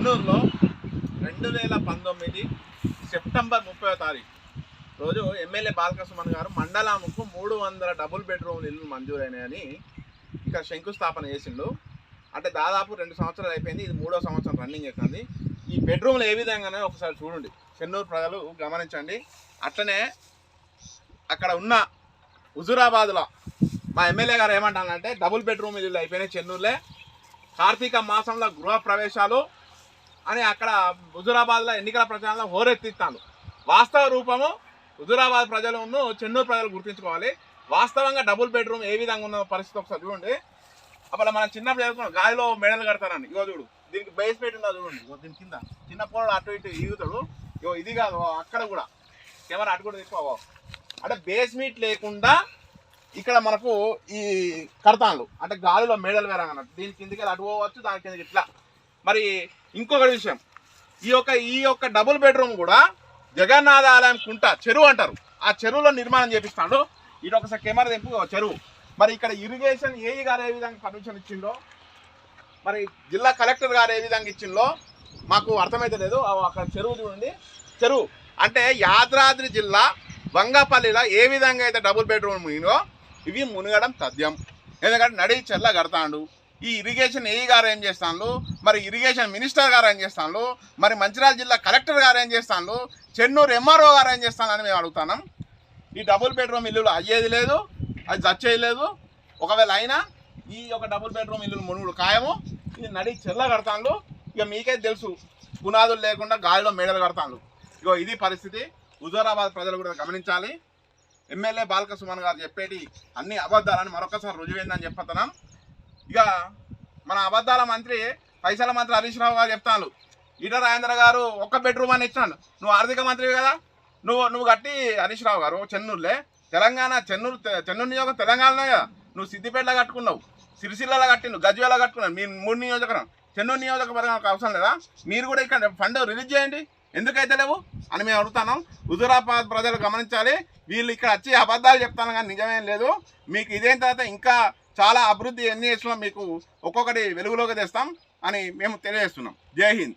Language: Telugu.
చెన్నూరులో 2019 సెప్టెంబర్ 30వ తారీఖు రోజు ఎమ్మెల్యే బాలకృష్ణ గారు మండలాముకు 300 డబుల్ బెడ్రూమ్ ఇల్లు మంజూరైనాయని ఇక్కడ శంకుస్థాపన చేసిండు. అంటే దాదాపు 2 సంవత్సరాలు అయిపోయింది. ఇది 3వ సంవత్సరం రన్నింగ్ అవుతుంది. ఈ బెడ్రూమ్లు ఏ విధంగానే ఒకసారి చూడండి, చెన్నూరు ప్రజలు గమనించండి. అట్లనే అక్కడ ఉన్న హుజూరాబాద్లో మా ఎమ్మెల్యే గారు ఏమంటానంటే డబుల్ బెడ్రూమ్ ఇల్లు అయిపోయినాయి చెన్నూరులే, కార్తీక మాసంలో గృహ ప్రవేశాలు అని అక్కడ హుజూరాబాద్లో ఎన్నికల ప్రచారంలో హోరెత్తిస్తాను. వాస్తవ రూపము హుజూరాబాద్ ప్రజలను చెన్నూరు ప్రజలు గుర్తించుకోవాలి. వాస్తవంగా డబుల్ బెడ్రూమ్ ఏ విధంగా ఉన్న పరిస్థితి ఒకసారి చూడండి. అప్పుడు మనం చిన్నప్పుడు చదువుకున్నాం గాలిలో మెడలు కడతారని. ఇగో చూడు, దీనికి బేస్మెంట్ ఉన్నది చూడండి. దీని కింద చిన్న పోడు అటు ఇటు ఈగుతాడు. ఇగో ఇది కాదు, అక్కడ కూడా కెమెరా అటు కూడా తీసుకో. అంటే బేస్మెంట్ లేకుండా ఇక్కడ మనకు ఈ కడతాన్లు అంటే గాలిలో మేడలు వేరంగా అన్నట్టు. దీని కిందకి అటు పోవచ్చు, దాని కిందకి ఇట్లా. మరి ఇంకొక విషయం, ఈ యొక్క డబుల్ బెడ్రూమ్ కూడా జగన్నాథ ఆలయం కుంట చెరువు అంటారు, ఆ చెరువులో నిర్మాణం చేపిస్తాడు. ఇది ఒకసారి కెమెరా తెంపు చెరువు. మరి ఇక్కడ ఇరిగేషన్ ఏఈ గారు ఏ విధంగా పర్మిషన్ ఇచ్చిండో, మరి జిల్లా కలెక్టర్ గారు ఏ విధంగా ఇచ్చిందో మాకు అర్థమైతే లేదు. అక్కడ చెరువు చూడండి, చెరువు అంటే యాదాద్రి జిల్లా వంగపల్లిలో ఏ విధంగా అయితే డబుల్ బెడ్రూమ్ మునిగో ఇవి మునగడం తథ్యం. ఎందుకంటే నడి చెల్ల కడతాడు. ఈ ఇరిగేషన్ ఏఈ గారు ఏం చేస్తాను, మరి ఇరిగేషన్ మినిస్టర్ గారు ఏం చేస్తాను, మరి మంచిర్యాల జిల్లా కలెక్టర్ గారు ఏం చేస్తాను, చెన్నూరు ఎంఆర్ఓ గారు ఏం చేస్తానని మేము అడుగుతున్నాం. ఈ డబుల్ బెడ్రూమ్ ఇల్లులు అయ్యేది లేదు, అది చచ్చేది లేదు. ఒకవేళ అయినా ఈ యొక్క డబుల్ బెడ్రూమ్ ఇల్లులు మునుగుడు ఖాయము. ఇది నడి చెల్ల కడతాను. ఇక మీకైతే తెలుసు, పునాదులు లేకుండా గాలిలో మేడలు కడతాను. ఇగో ఇది పరిస్థితి. హుజూరాబాద్ ప్రజలు కూడా గమనించాలి. ఎమ్మెల్యే బాలకృష్ణ గారు చెప్పేటి అన్ని అబద్ధాలని మరొకసారి రుజువైందని చెప్తున్నాం. ఇక మన అబద్ధాల మంత్రి, పైసల మంత్రి హరీష్ రావు గారు చెప్తాను, ఈటల రాజేంద్ర గారు ఒక్క బెడ్రూమ్ అని ఇచ్చినాను. నువ్వు ఆర్థిక మంత్రివి కదా, నువ్వు కట్టి హరీష్ రావు గారు చెన్నూరులే, తెలంగాణ చెన్నూరు నియోజకం తెలంగాణలో కదా. నువ్వు సిద్దిపేటలో కట్టుకున్నావు, సిరిసిల్లలో కట్టిండు, గజ్వేల్లో కట్టుకున్నావు. మీ 3 నియోజకవర్గం, చెన్నూరు నియోజకవర్గం అవసరం లేదా? మీరు కూడా ఇక్కడ ఫండ్ రిలీజ్ చేయండి, ఎందుకైతే లేవు అని మేము అడుగుతున్నాం. హుజూరాబాద్ ప్రజలు గమనించాలి. వీళ్ళు ఇక్కడ వచ్చి అబద్ధాలు చెప్తాను కానీ నిజమేం లేదు. మీకు ఇదేం తర్వాత ఇంకా చాలా అభివృద్ధి ఎన్ని చేస్తున్నాం మీకు ఒక్కొక్కటి వెలుగులోకి తెస్తాం అని మేము తెలియజేస్తున్నాం. జై హింద్.